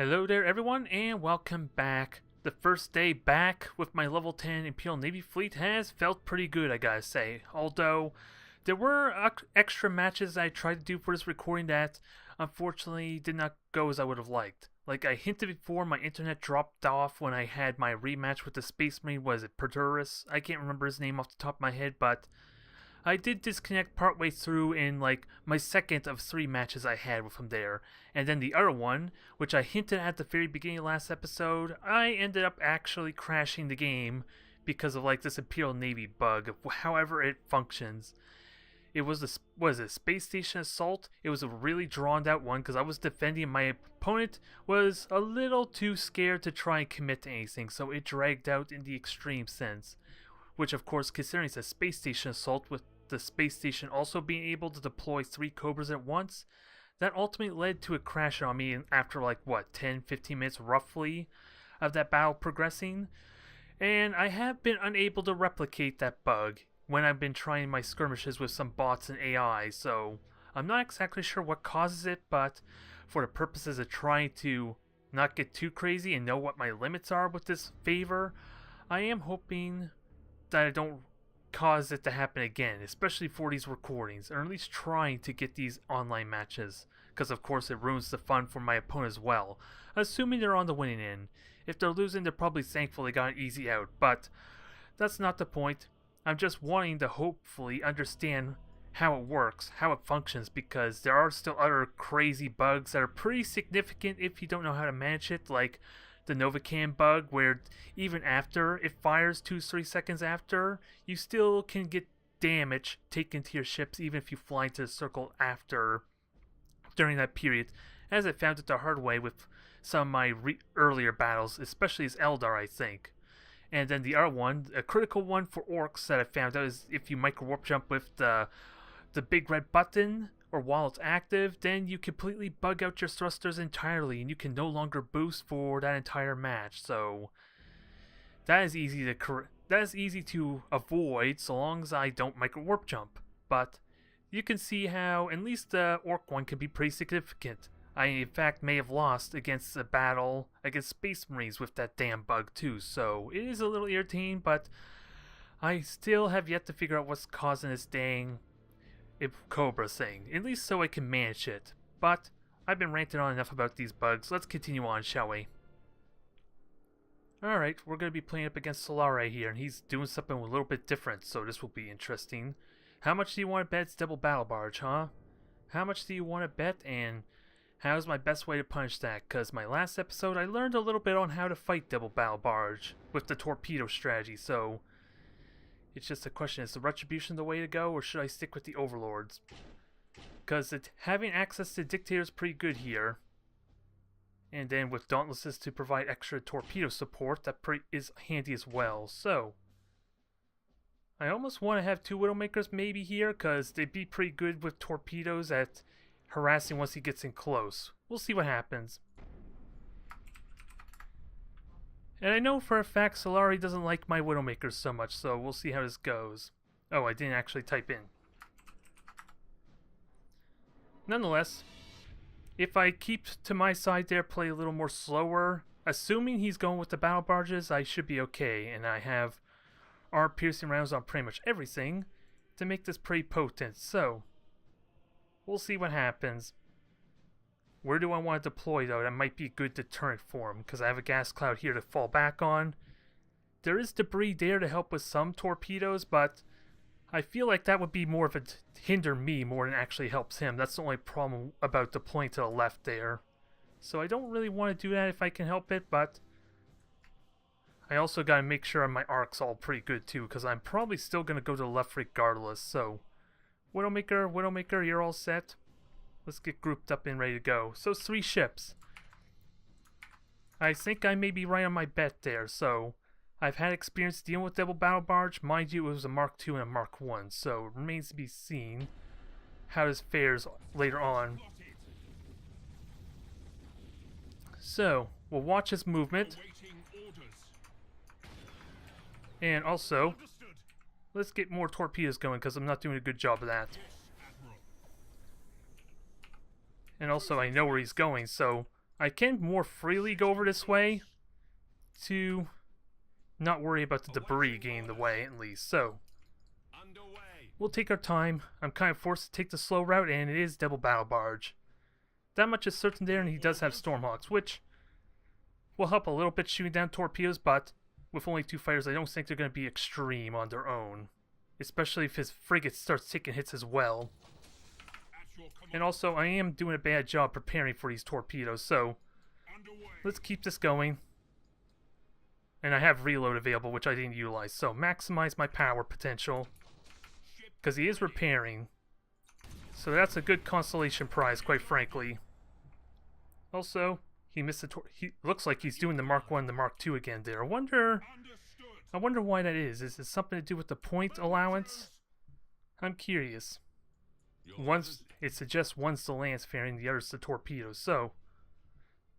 Hello there everyone and welcome back. The first day back with my level 10 Imperial Navy fleet has felt pretty good, I gotta say. Although there were extra matches I tried to do for this recording that unfortunately did not go as I would have liked. Like I hinted before, my internet dropped off when I had my rematch with the Space Marine. Was it Perturus? I can't remember his name off the top of my head, but I did disconnect partway through in like my second of 3 matches I had with him there. And then the other one, which I hinted at the very beginning of last episode, I ended up actually crashing the game because of like this Imperial Navy bug, however it functions. It was a Space Station Assault. It was a really drawn out one because I was defending, my opponent was a little too scared to try and commit to anything, so it dragged out in the extreme sense. Which of course, considering it's a Space Station Assault with the Space Station also being able to deploy 3 cobras at once, that ultimately led to a crash on me after like, what, 10-15 minutes roughly of that battle progressing. And I have been unable to replicate that bug when I've been trying my skirmishes with some bots and AI, so I'm not exactly sure what causes it, but for the purposes of trying to not get too crazy and know what my limits are with this favor, I am hoping that I don't cause it to happen again, especially for these recordings, or at least trying to get these online matches, because of course it ruins the fun for my opponent as well, assuming they're on the winning end. If they're losing, they're probably thankful they got an easy out, but that's not the point. I'm just wanting to hopefully understand how it works, how it functions, because there are still other crazy bugs that are pretty significant if you don't know how to manage it, like the Novacan bug, where even after it fires 2-3 seconds after, you still can get damage taken to your ships even if you fly into the circle after during that period, as I found it the hard way with some of my earlier battles, especially as Eldar, I think. And then the other one, a critical one for orcs that I found out, is if you micro warp jump with the big red button, or while it's active, then you completely bug out your thrusters entirely and you can no longer boost for that entire match. So that is easy to avoid so long as I don't micro warp jump. But you can see how at least the orc one can be pretty significant. I in fact may have lost against a battle against Space Marines with that damn bug too, so it is a little irritating, but I still have yet to figure out what's causing this dang cobra thing, at least so I can manage it. But I've been ranting on enough about these bugs. Let's continue on, shall we? Alright, we're going to be playing up against Solare here, and he's doing something a little bit different, so this will be interesting. How much do you want to bet it's double battle barge, huh? How much do you want to bet, and how's my best way to punish that? Because my last episode I learned a little bit on how to fight double battle barge with the torpedo strategy, so it's just a question, is the Retribution the way to go, or should I stick with the Overlords? Because having access to Dictator is pretty good here. And then with Dauntlesses to provide extra torpedo support, that is handy as well. So I almost want to have 2 Widowmakers maybe here, because they'd be pretty good with torpedoes at harassing once he gets in close. We'll see what happens. And I know for a fact Solari doesn't like my Widowmakers so much, so we'll see how this goes. Oh, I didn't actually type in. Nonetheless, if I keep to my side there, play a little more slower, assuming he's going with the battle barges, I should be okay, and I have armor-piercing rounds on pretty much everything to make this pretty potent, so we'll see what happens. Where do I want to deploy, though? That might be a good deterrent for him, because I have a gas cloud here to fall back on. There is debris there to help with some torpedoes, but I feel like that would be more of a hinder me more than actually helps him. That's the only problem about deploying to the left there. So I don't really want to do that if I can help it, but I also got to make sure my arc's all pretty good too, because I'm probably still going to go to the left regardless. So Widowmaker, you're all set. Let's get grouped up and ready to go. So 3 ships. I think I may be right on my bet there. So I've had experience dealing with double battle barge. Mind you, it was a Mark II and a Mark 1. So it remains to be seen how this fares later on. So we'll watch his movement. And also, let's get more torpedoes going because I'm not doing a good job of that. And also I know where he's going, so I can more freely go over this way to not worry about the debris getting in the way, at least. So, we'll take our time. I'm kind of forced to take the slow route, and it is double battle barge. That much is certain there, and he does have Stormhawks, which will help a little bit shooting down torpedoes, but with only 2 fighters, I don't think they're going to be extreme on their own. Especially if his frigate starts taking hits as well. And also, I am doing a bad job preparing for these torpedoes, so let's keep this going. And I have reload available, which I didn't utilize, so maximize my power potential. Because he is repairing. So that's a good consolation prize, quite frankly. Also, he missed the he looks like he's doing the Mark 1 and the Mark 2 again there. I wonder why that is. Is it something to do with the point allowance? I'm curious. It suggests one's the lance fairing, the other's the torpedoes, so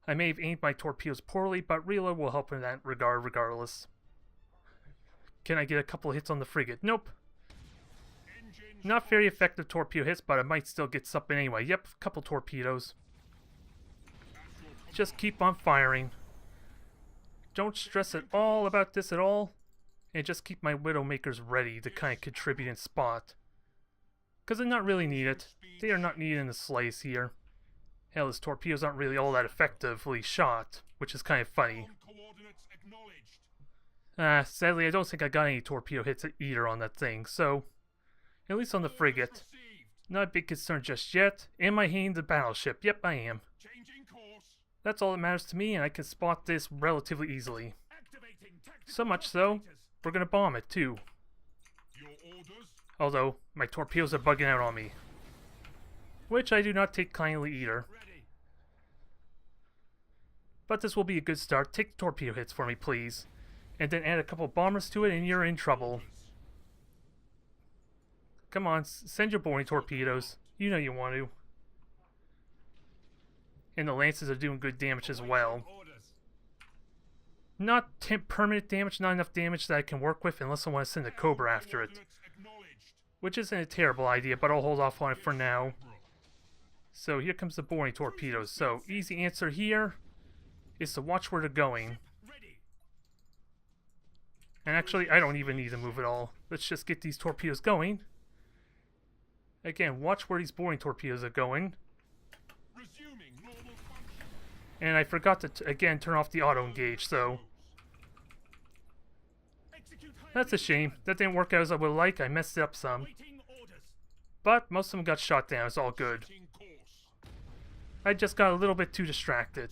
I may have aimed my torpedoes poorly, but reload will help in that regard regardless. Can I get a couple of hits on the frigate? Nope. Not very effective torpedo hits, but I might still get something anyway. Yep, a couple torpedoes. Just keep on firing. Don't stress at all about this at all. And just keep my Widowmakers ready to kind of contribute and spot. Because they're not really needed. They are not needed in the slice here. Hell, his torpedoes aren't really all that effectively shot, which is kind of funny. Sadly, I don't think I got any torpedo hits either on that thing, so at least on the frigate. Not a big concern just yet. Am I hitting the battleship? Yep, I am. That's all that matters to me, and I can spot this relatively easily. So much so, we're gonna bomb it too. Although, my torpedoes are bugging out on me. Which I do not take kindly either. But this will be a good start. Take the torpedo hits for me, please. And then add a couple bombers to it and you're in trouble. Come on, send your boring torpedoes. You know you want to. And the lances are doing good damage as well. Not permanent damage, not enough damage that I can work with unless I want to send a cobra after it. Which isn't a terrible idea, but I'll hold off on it for now. So here comes the boring torpedoes. So easy answer here is to watch where they're going. And actually, I don't even need to move at all. Let's just get these torpedoes going. Again, watch where these boring torpedoes are going. And I forgot to, again, turn off the auto-engage, so that's a shame. That didn't work out as I would like. I messed it up some. But most of them got shot down. It's all good. I just got a little bit too distracted.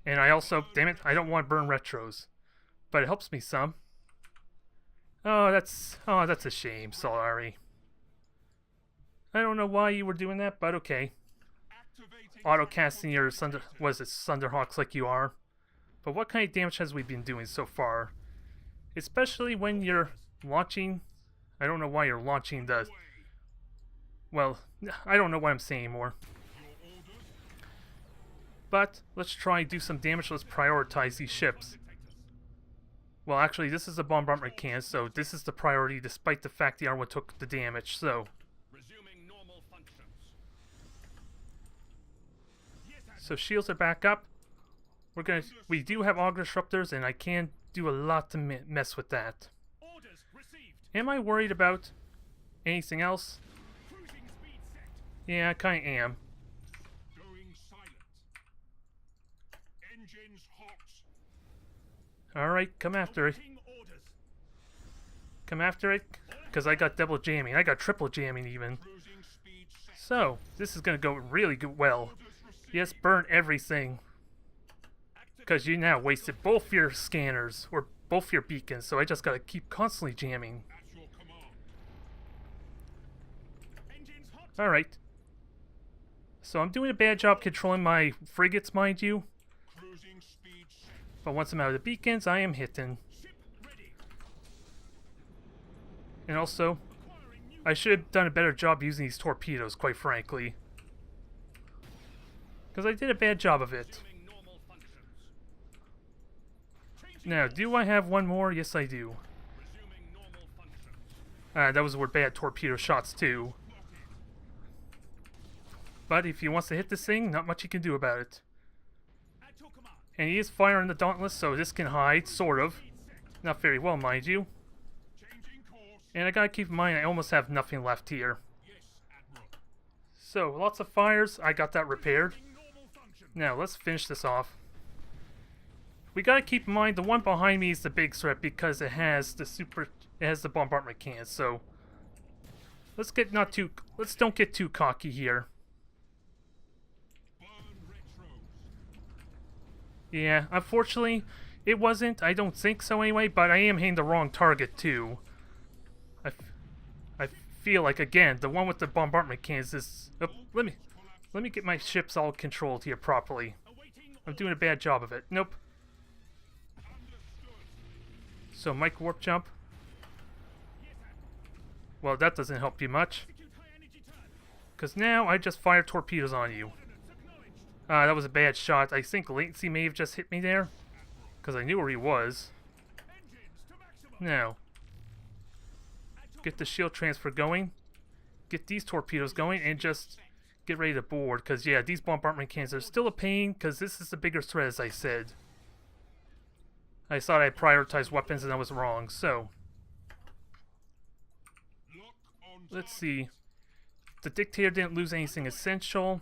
And I also, damn it, I don't want to burn retros. But it helps me some. Oh, that's a shame. Sorry. I don't know why you were doing that, but okay. Auto-casting your Thunderhawks like you are. But what kind of damage has we been doing so far? Especially when you're launching. I don't know why you're launching the... Well, I don't know what I'm saying anymore. But let's try and do some damage. Let's prioritize these ships. Well, actually, this is a bombardment can, so this is the priority despite the fact the other one took the damage, so... So shields are back up. We do have auger disruptors, and I can do a lot to mess with that. Am I worried about anything else? Yeah, I kind of am. Alright, come after it. Come after it, because I got double jamming. I got triple jamming even. So, this is going to go really good. Well, yes, burn everything. Because you now wasted both your scanners, or both your beacons, so I just got to keep constantly jamming. Alright. So I'm doing a bad job controlling my frigates, mind you. But once I'm out of the beacons, I am hitting. And also, I should have done a better job using these torpedoes, quite frankly. Because I did a bad job of it. Now, do I have one more? Yes, I do. Those were bad torpedo shots, too. But if he wants to hit this thing, not much he can do about it. And he is firing the Dauntless, so this can hide, sort of. Not very well, mind you. And I gotta keep in mind, I almost have nothing left here. So, lots of fires. I got that repaired. Now, let's finish this off. We gotta keep in mind, the one behind me is the big threat because it has the bombardment cans, so... Let's don't get too cocky here. Yeah, unfortunately, it wasn't. I don't think so anyway, but I am hitting the wrong target too. I feel like, again, the one with the bombardment cans is... Oh, let me get my ships all controlled here properly. I'm doing a bad job of it. Nope. So, micro warp jump. Well, that doesn't help you much. Because now I just fire torpedoes on you. That was a bad shot. I think latency may have just hit me there. Because I knew where he was. Now, get the shield transfer going. Get these torpedoes going and just get ready to board. Because, yeah, these bombardment cans are still a pain. Because this is the bigger threat, as I said. I thought I prioritized weapons and I was wrong. So, let's see. The Dictator didn't lose anything essential.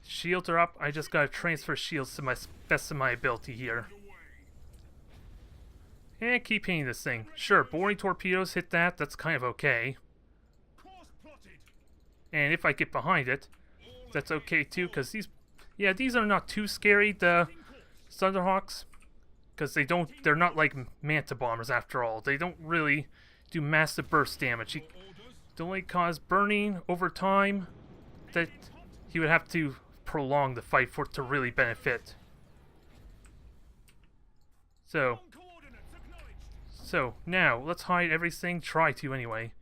Shields are up. I just gotta transfer shields to my best of my ability here. And keep hitting this thing. Sure, boring torpedoes hit that. That's kind of okay. And if I get behind it, that's okay too. Because these are not too scary. The Thunderhawks, because they're not like Manta bombers after all. They don't really do massive burst damage. They only cause burning over time. That he would have to prolong the fight for it to really benefit. So now let's hide everything. Try to anyway.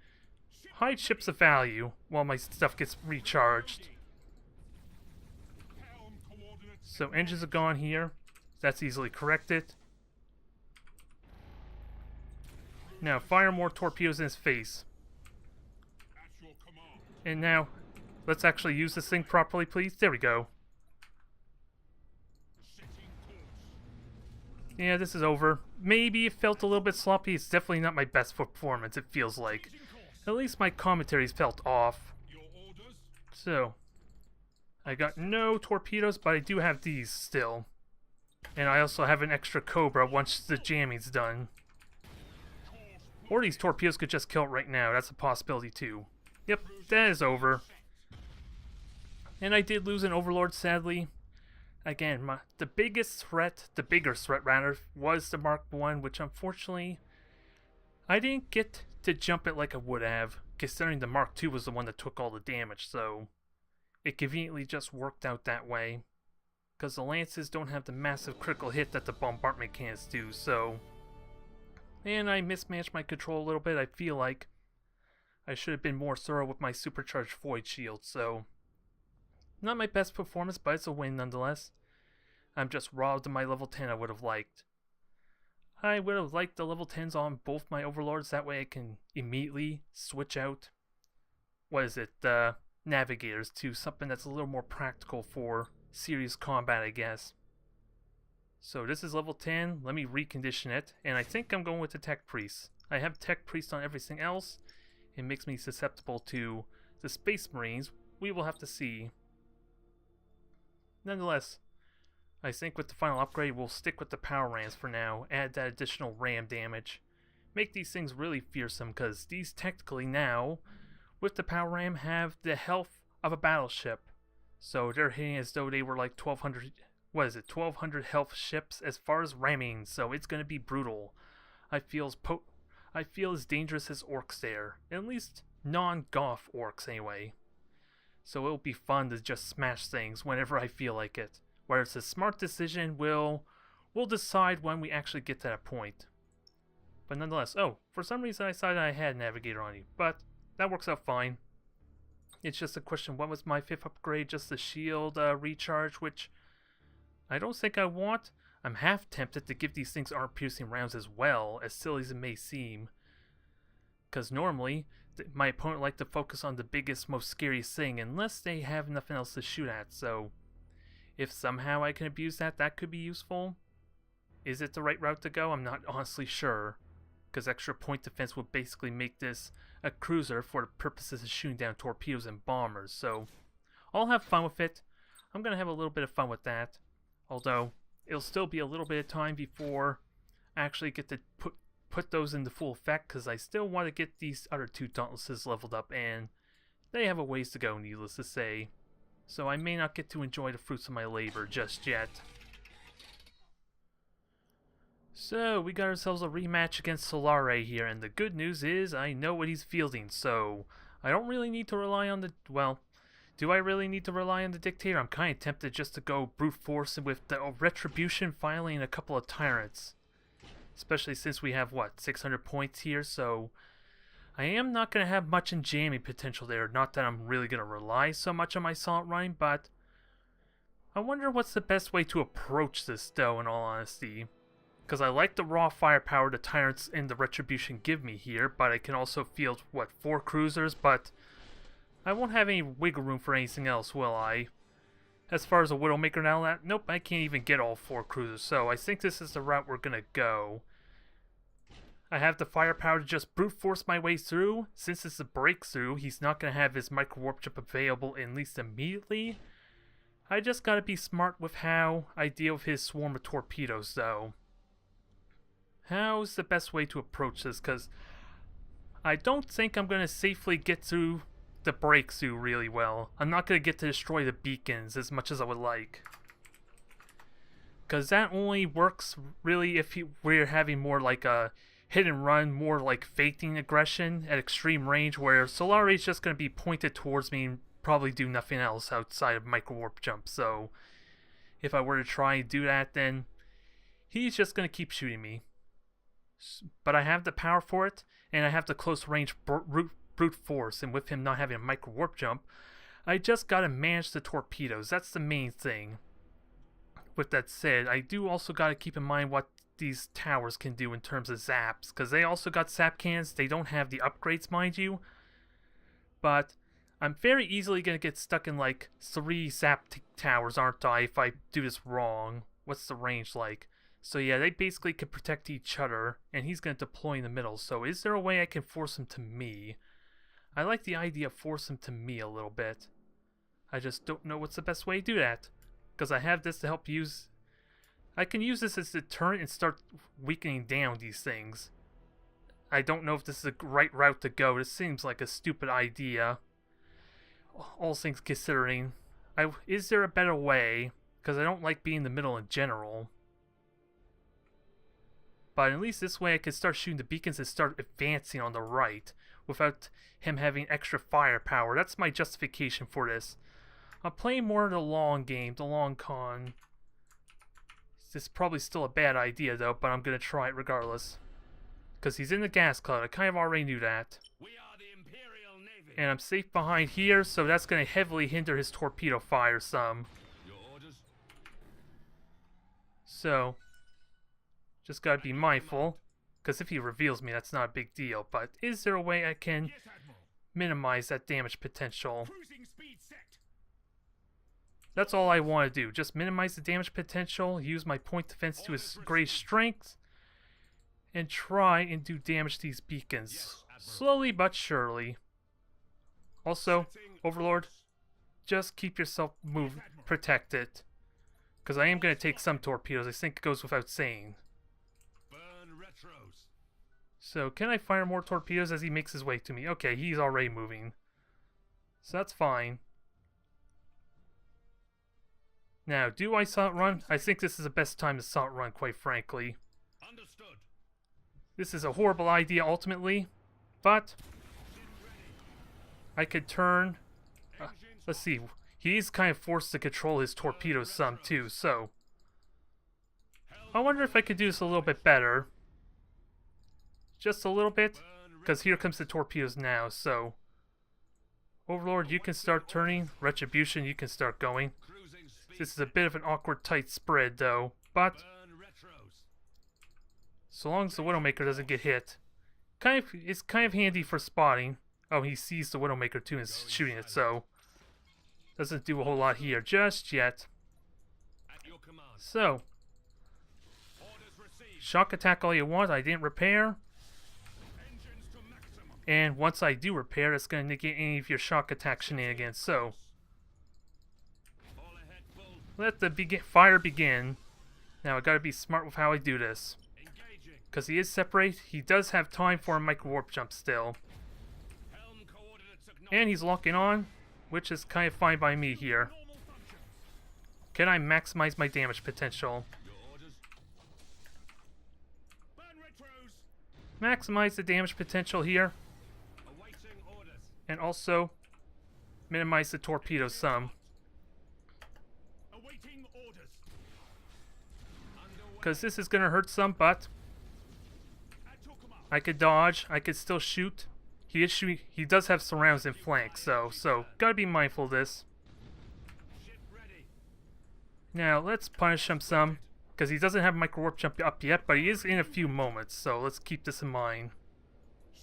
Hide ships of value while my stuff gets recharged. So engines are gone here. That's easily corrected. Now fire more torpedoes in his face. And now, let's actually use this thing properly, please. There we go. Yeah, this is over. Maybe it felt a little bit sloppy. It's definitely not my best performance, it feels like. At least my commentaries felt off. So, I got no torpedoes, but I do have these still. And I also have an extra Cobra once the jamming's done. Or these torpedoes could just kill it right now. That's a possibility too. Yep, that is over. And I did lose an Overlord, sadly. Again, the bigger threat rather, was the Mark 1, which unfortunately I didn't get to jump it like I would have, considering the Mark 2 was the one that took all the damage, so it conveniently just worked out that way. Because the Lances don't have the massive critical hit that the bombardment cans do, so... And I mismatched my control a little bit. I feel like I should have been more thorough with my supercharged Void Shield, so... Not my best performance, but it's a win nonetheless. I'm just robbed of my level 10 I would have liked. I would have liked the level 10s on both my Overlords, that way I can immediately switch out, the Navigators to something that's a little more practical for serious combat, I guess. So this is level 10, let me recondition it, and I think I'm going with the Tech Priest. I have Tech Priest on everything else. It makes me susceptible to the Space Marines. We will have to see. Nonetheless, I think with the final upgrade, we'll stick with the power rams for now, add that additional ram damage. Make these things really fearsome, because these technically now, with the power ram, have the health of a battleship. So they're hitting as though they were like 1,200 health ships as far as ramming, so it's going to be brutal. I feel as dangerous as orcs there, at least non-Goth orcs anyway. So it'll be fun to just smash things whenever I feel like it. Whether it's a smart decision, we'll decide when we actually get to that point. But nonetheless, for some reason I decided I had Navigator on you, but that works out fine. It's just a question, what was my 5th upgrade? Just the shield recharge, which I don't think I want. I'm half tempted to give these things armor-piercing rounds as well, as silly as it may seem. Because normally, my opponent like to focus on the biggest, most scariest thing unless they have nothing else to shoot at. So if somehow I can abuse that, that could be useful. Is it the right route to go? I'm not honestly sure, because extra point defense would basically make this a cruiser for the purposes of shooting down torpedoes and bombers. So I'll have fun with it. I'm going to have a little bit of fun with that, although it'll still be a little bit of time before I actually get to put those into full effect, because I still want to get these other two Dauntlesses leveled up, and they have a ways to go, needless to say. So I may not get to enjoy the fruits of my labor just yet. So we got ourselves a rematch against Solare here, and the good news is I know what he's fielding, so I don't really need to rely on the... well, do I really need to rely on the Dictator? I'm kind of tempted just to go brute force with the Retribution finally and a couple of Tyrants. Especially since we have, what, 600 points here, so I am not going to have much in jamming potential there. Not that I'm really going to rely so much on my Silent Run, but I wonder what's the best way to approach this, though, in all honesty. Because I like the raw firepower the Tyrants and the Retribution give me here, but I can also field, what, 4 cruisers, but I won't have any wiggle room for anything else, will I? As far as a Widowmaker now, nope, I can't even get all 4 cruisers, so I think this is the route we're going to go. I have the firepower to just brute force my way through. Since it's a breakthrough, he's not going to have his micro warp chip available at least immediately. I just got to be smart with how I deal with his swarm of torpedoes, though. How's the best way to approach this? Because I don't think I'm going to safely get through the breakthrough really well. I'm not going to get to destroy the beacons as much as I would like. Because that only works really if we're having more like a hit and run, more like faking aggression at extreme range, where Solare is just going to be pointed towards me and probably do nothing else outside of micro warp jump. So if I were to try and do that, then he's just going to keep shooting me. But I have the power for it, and I have the close range brute force, and with him not having a micro warp jump, I just got to manage the torpedoes. That's the main thing. With that said, I do also got to keep in mind what these towers can do in terms of zaps, because they also got zap cannons. They don't have the upgrades, mind you, but I'm very easily going to get stuck in like 3 zap towers, aren't I, if I do this wrong. What's the range like? So yeah, they basically can protect each other, and he's going to deploy in the middle. So is there a way I can force him to me? I like the idea of force him to me a little bit. I just don't know what's the best way to do that, because I have this to help use... I can use this as a deterrent and start weakening down these things. I don't know if this is the right route to go. This seems like a stupid idea, all things considering. Is there a better way? Because I don't like being in the middle in general. But at least this way I can start shooting the beacons and start advancing on the right without him having extra firepower. That's my justification for this. I'm playing more the long game, the long con. This is probably still a bad idea though, but I'm going to try it regardless. Because he's in the gas cloud. I kind of already knew that. We are the Imperial Navy. And I'm safe behind here, so that's going to heavily hinder his torpedo fire some. Your orders? So, just got to be mindful. Because if he reveals me, that's not a big deal. But is there a way I can Yes, Admiral. minimize that damage potential? Cruising speed set. That's all I want to do. Just minimize the damage potential, use my point defense to its greatest strength, and try and do damage to these beacons. Yes, Slowly but surely. Also, Setting Overlord, orders. just keep yourself protected. Because I am going to take some torpedoes. I think it goes without saying. Burn retros. So, can I fire more torpedoes as he makes his way to me? Okay, he's already moving. So that's fine. Now, do I silent run? I think this is the best time to silent run, quite frankly. Understood. This is a horrible idea ultimately, but I could turn... let's see, he's kind of forced to control his torpedoes some too, so... I wonder if I could do this a little bit better. Just a little bit, because here comes the torpedoes now, so... Overlord, you can start turning. Retribution, you can start going. Cruising speed. This is a bit of an awkward tight spread though, but Burn retros. so long as the Widowmaker doesn't get hit. It's kind of handy for spotting. Oh, he sees the Widowmaker too and is shooting it, so doesn't do a whole lot here just yet. At your command. So, Orders received. shock attack all you want. I didn't repair. Engines to maximum. And once I do repair, it's going to negate any of your shock attack shenanigans. So, All ahead full. let the fire begin. Now, I got to be smart with how I do this. Engaging. Because he is separate, he does have time for a micro warp jump still. Helm coordinates acknowledged. And he's locking on, which is kind of fine by me here. Normal functions. Can I maximize my damage potential? Your orders. Burn retros. Maximize the damage potential here, Awaiting orders. and also minimize the torpedoes some. Awaiting orders. Underway. Because this is going to hurt some, but At your command. I could dodge, I could still shoot. He is shooting, he does have surrounds and flanks, so gotta be mindful of this. Ship ready. Now, let's punish him some, because he doesn't have micro warp jump up yet, but he is in a few moments, so let's keep this in mind.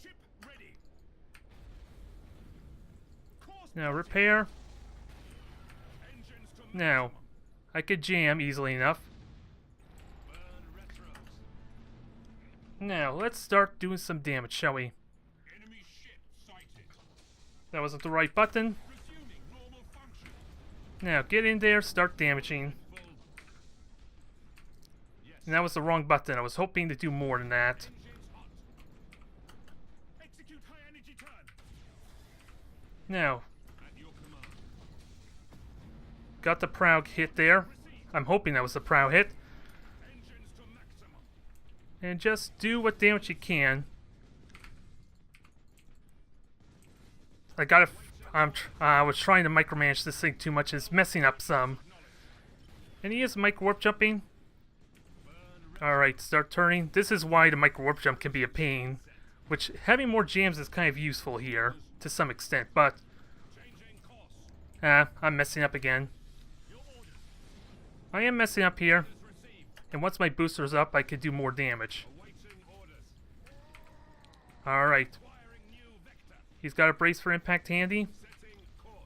Ship ready. Course Now, repair. engines to Now, I could jam easily enough. burn retros. Now, let's start doing some damage, shall we? Enemy ship sighted. That wasn't the right button. Resuming normal function. Now, get in there, start damaging. Full. Yes. And that was the wrong button. I was hoping to do more than that. Engines hot. Execute high energy turn. Now, At your command. got the prow hit there. I'm hoping that was the prow hit. Engines to maximum. And just do what damage you can. I was trying to micromanage this thing too much. It's messing up some. And he is micro warp jumping. Alright, start turning. This is why the micro warp jump can be a pain. Which, having more jams is kind of useful here, to some extent. But, Changing course. I'm messing up again. Your orders. I am messing up here. Received. And once my booster's up, I could do more damage. Awaiting orders. Alright. Firing new vector. He's got a brace for impact handy. Setting course.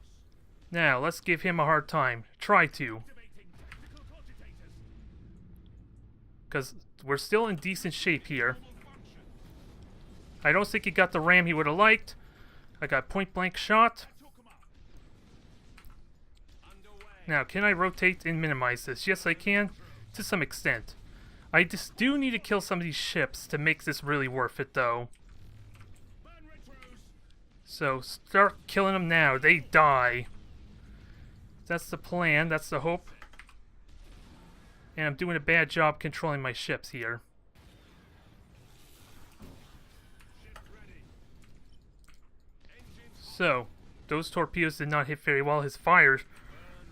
Now, let's give him a hard time. Try to. Activating tactical cogitators. Because we're still in decent shape here. Normal function. I don't think he got the ram he would have liked. I got point blank shot. At your command. Underway. Now, can I rotate and minimize this? Yes, I can, to some extent. I just do need to kill some of these ships to make this really worth it, though. Burn retros. So, start killing them now. They die. That's the plan. That's the hope. And I'm doing a bad job controlling my ships here. Ship ready. Engines So, those torpedoes did not hit very well. His fire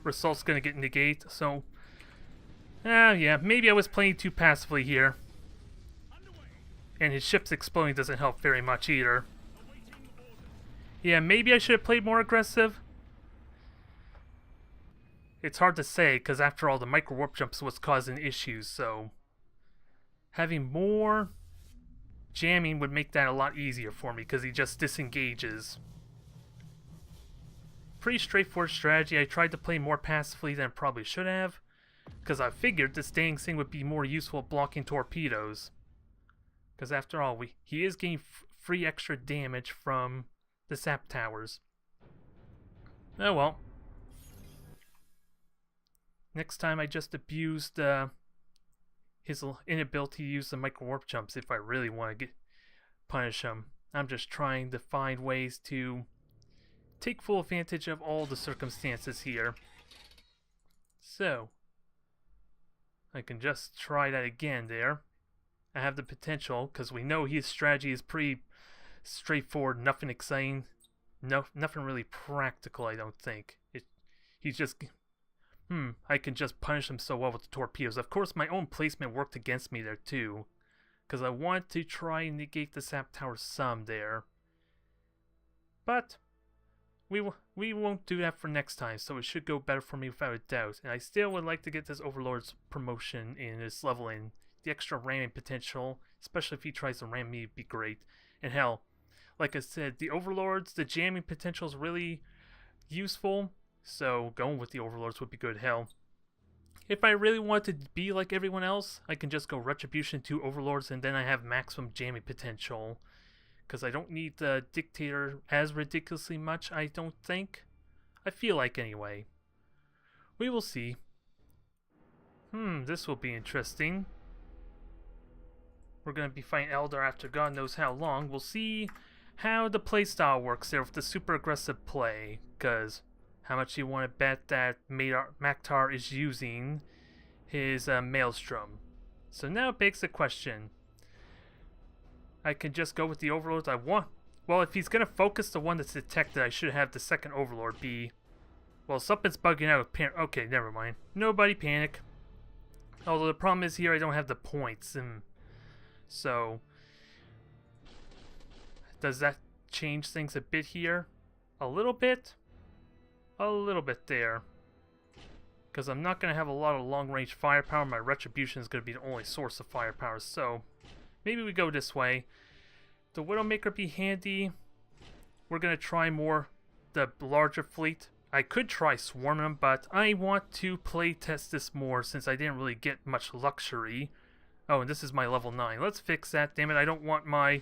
result's going to get negate, so... yeah, maybe I was playing too passively here. underway. And his ship's exploding doesn't help very much either. Awaiting orders. Yeah, maybe I should have played more aggressive. It's hard to say, because after all, the micro warp jumps was causing issues, so... having more jamming would make that a lot easier for me, because he just disengages. Pretty straightforward strategy. I tried to play more passively than I probably should have, because I figured this dang thing would be more useful at blocking torpedoes. Because after all, he is getting free extra damage from the sap towers. Oh well. Next time I just abused his inability to use the micro warp jumps if I really want to punish him. I'm just trying to find ways to take full advantage of all the circumstances here. So, I can just try that again there. I have the potential, because we know his strategy is pretty straightforward, nothing exciting, nothing really practical, I don't think. He's just... I can just punish him so well with the torpedoes. Of course, my own placement worked against me there too, because I want to try and negate the sap tower some there. But we won't do that for next time, so it should go better for me without a doubt. And I still would like to get this Overlord's promotion in this level, and the extra ramming potential, especially if he tries to ram me, would be great. And hell, like I said, the Overlords, the jamming potential is really useful, so going with the Overlords would be good. Hell, if I really want to be like everyone else, I can just go Retribution to Overlords and then I have maximum jamming potential. Because I don't need the Dictator as ridiculously much, I don't think. I feel like anyway. We will see. This will be interesting. We're going to be fighting Eldar after God knows how long. We'll see how the playstyle works there with the super aggressive play. Because how much you want to bet that Maktar is using his Maelstrom. So now it begs the question. I can just go with the Overlords I want. Well, if he's going to focus the one that's detected, I should have the second Overlord be... Well, something's bugging out with okay, never mind. Nobody panic. Although the problem is here I don't have the points. So... Does that change things a bit here? A little bit? A little bit there. Because I'm not going to have a lot of long-range firepower. My Retribution is going to be the only source of firepower, so... Maybe we go this way. The Widowmaker be handy. We're going to try more the larger fleet. I could try swarming them, but I want to play test this more since I didn't really get much luxury. Oh, and this is my level 9. Let's fix that. Damn it, I don't want my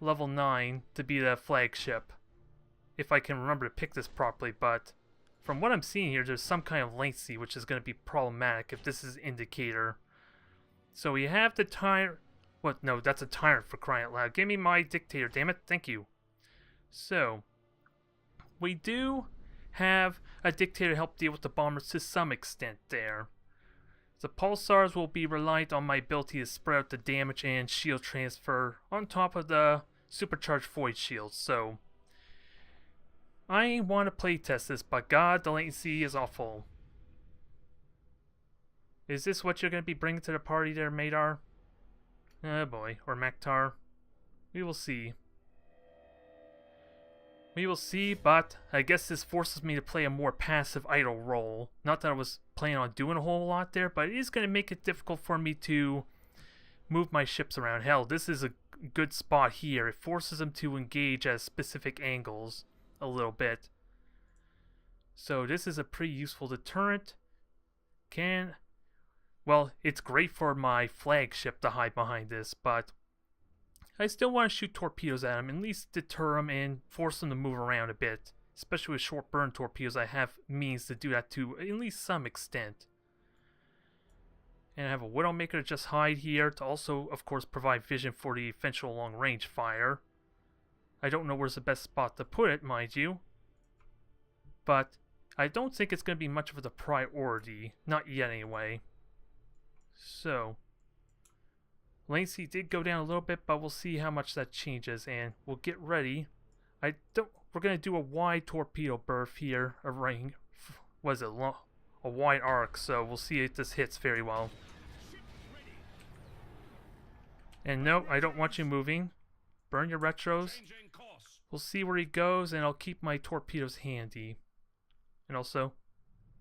level 9 to be the flagship. If I can remember to pick this properly, but from what I'm seeing here, there's some kind of latency, which is going to be problematic if this is indicator. So we have the tyrant. What? No, that's a tyrant for crying out loud. Give me my Dictator, damn it. Thank you. So, we do have a Dictator to help deal with the bombers to some extent there. The Pulsars will be reliant on my ability to spread out the damage and shield transfer on top of the supercharged void shields. So, I want to playtest this, but god, the latency is awful. Is this what you're going to be bringing to the party there, Madar? Oh boy, or Maktar. We will see. We will see, but I guess this forces me to play a more passive idle role. Not that I was planning on doing a whole lot there, but it is going to make it difficult for me to move my ships around. Hell, this is a good spot here. It forces them to engage at specific angles a little bit. So this is a pretty useful deterrent. Well, it's great for my flagship to hide behind this, but I still want to shoot torpedoes at him, at least deter them and force them to move around a bit. Especially with short burn torpedoes, I have means to do that to at least some extent. And I have a Widowmaker to just hide here to also, of course, provide vision for the eventual long-range fire. I don't know where's the best spot to put it, mind you. But I don't think it's going to be much of a priority. Not yet, anyway. So, latency did go down a little bit, but we'll see how much that changes, and we'll get ready. We're gonna do a wide torpedo berth here, a ring. Was it a wide arc? So we'll see if this hits very well. And no, I don't want you moving. Burn your retros. We'll see where he goes, and I'll keep my torpedoes handy. And also,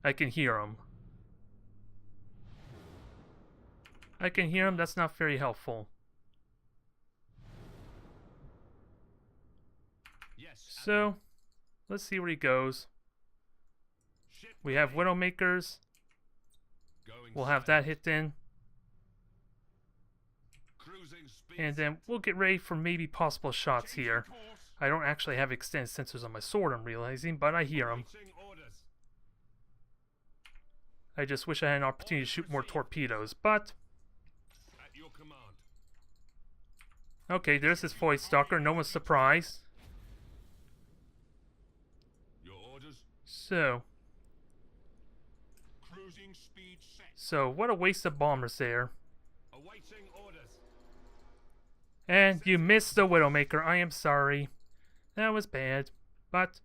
I can hear him. I can hear him, that's not very helpful. So, let's see where he goes. We have Widowmakers. We'll have that hit in. And then we'll get ready for maybe possible shots here. I don't actually have extended sensors on my sword, I'm realizing, but I hear him. I just wish I had an opportunity to shoot more torpedoes, but... Okay, there's his Void Stalker, no one's surprised. So what a waste of bombers there. And you missed the Widowmaker, I am sorry. That was bad, but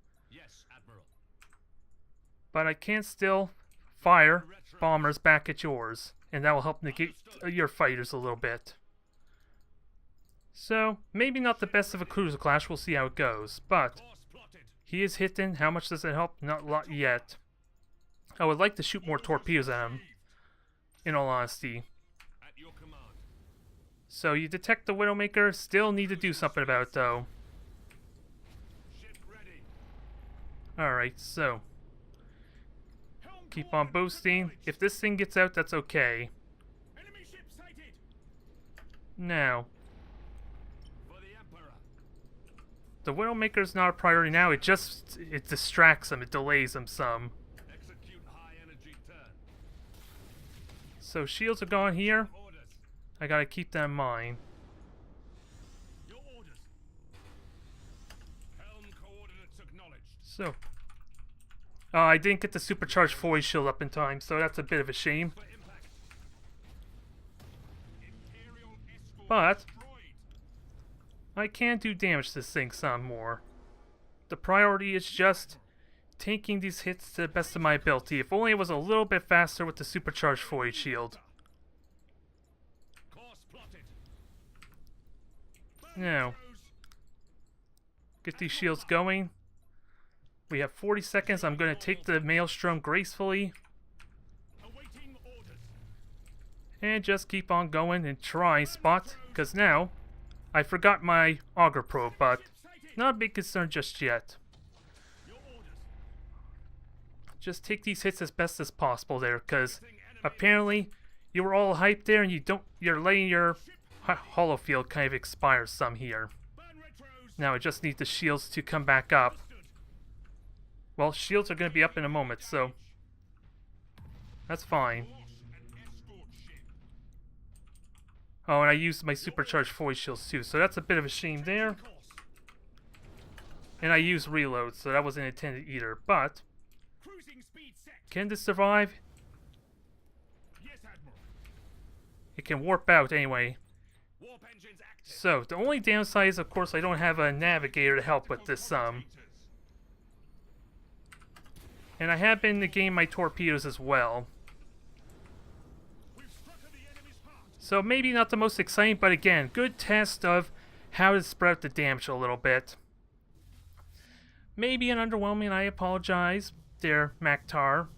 I can still fire bombers back at yours, and that will help negate your fighters a little bit. So, maybe not the best of a cruiser clash, we'll see how it goes, but he is hitting. How much does it help? Not a lot yet. I would like to shoot more torpedoes at him, in all honesty. So you detect the Widowmaker, still need to do something about it though. Alright, so Helm keep on coordinates boosting. acknowledged. If this thing gets out, that's okay. Enemy ship sighted. Now, For the Emperor. the Widowmaker's not a priority now. It distracts them. It delays them some. Execute high energy turn. So shields are going here. Orders. I gotta keep that in mind. Your orders. Helm coordinates acknowledged. So, I didn't get the supercharged void shield up in time, so that's a bit of a shame. For impact. Imperial escort But destroyed. I can do damage to this thing some more. The priority is just taking these hits to the best of my ability. If only it was a little bit faster with the supercharged void shield. Course plotted. Now, get these shields going. We have 40 seconds. I'm going to take the Maelstrom gracefully Awaiting orders. and just keep on going and try spot. Because now, I forgot my auger probe, but Sighted. not a big concern just yet. Your orders. Just take these hits as best as possible there, because Thing enemy. apparently you were all hyped there and you're letting your hollow field kind of expire some here. Burn retros. Now I just need the shields to come back up. Stood. Well, shields are going to be up in a moment, so that's fine. Lost an escort ship. Oh, and I used my supercharged void shields too, so that's a bit of a shame there. Course. And I used reloads, so that wasn't intended either. But Cruising speed set. can this survive? Yes, Admiral. It can warp out anyway. Warp engines active. So the only downside is, of course, I don't have a navigator to help with this. And I have been negaining my torpedoes as well. We've struck at the enemy's heart. So maybe not the most exciting, but again, good test of how to spread out the damage a little bit. Maybe an underwhelming, I apologize there, Maktar.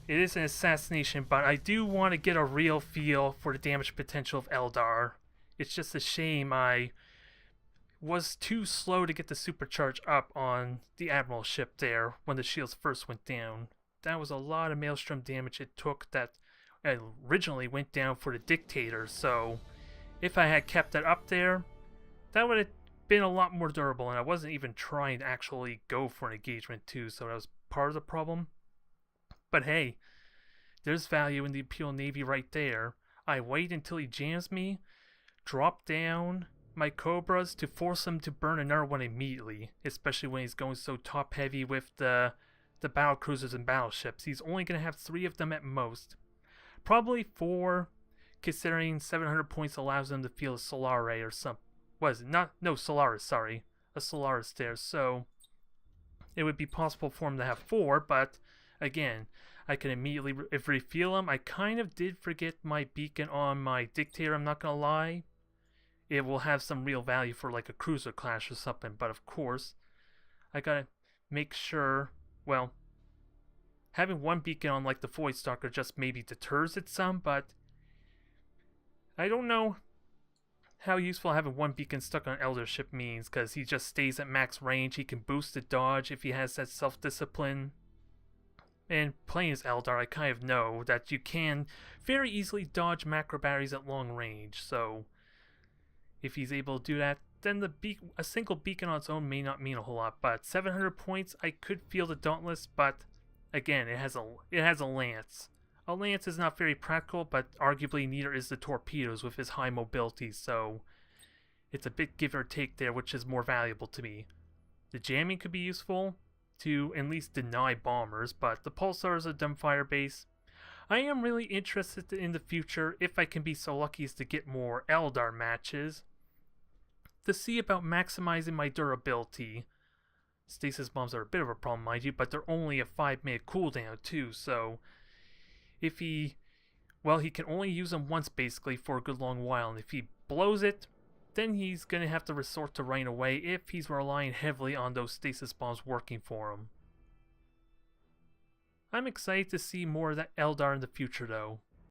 It is an assassination, but I do want to get a real feel for the damage potential of Eldar. It's just a shame I was too slow to get the supercharge up on the Admiral ship there when the shields first went down. That was a lot of Maelstrom damage it took that originally went down for the Dictator, so if I had kept that up there, that would have been a lot more durable, and I wasn't even trying to actually go for an engagement too, so that was part of the problem. But hey, there's value in the Imperial Navy right there. I wait until he jams me, drop down my cobras to force him to burn another one immediately, especially when he's going so top heavy with the battle cruisers and battleships. He's only going to have 3 of them at most. Probably 4, considering 700 points allows him to field a Solare or some. Was it not? No, Solaris, sorry. A Solaris there. So it would be possible for him to have 4, but again, I can immediately refuel him. I kind of did forget my beacon on my Dictator, I'm not going to lie. It will have some real value for like a cruiser clash or something, but of course, I gotta make sure, well, having one beacon on like the Void Stalker just maybe deters it some, but I don't know how useful having one beacon stuck on an Elder ship means, because he just stays at max range. He can boost the dodge if he has that self-discipline. And playing as Eldar, I kind of know that you can very easily dodge macro batteries at long range, so if he's able to do that, then a single beacon on its own may not mean a whole lot. But 700 points, I could feel the Dauntless, but again, it has a lance. A lance is not very practical, but arguably neither is the torpedoes with his high mobility, so it's a bit give or take there, which is more valuable to me. The jamming could be useful to at least deny bombers, but the Pulsar is a dumbfire base. I am really interested in the future, if I can be so lucky as to get more Eldar matches, to see about maximizing my durability. Stasis bombs are a bit of a problem, mind you, but they're only a 5-minute cooldown too, so if he can only use them once basically for a good long while, and if he blows it, then he's going to have to resort to running away if he's relying heavily on those stasis bombs working for him. I'm excited to see more of that Eldar in the future though.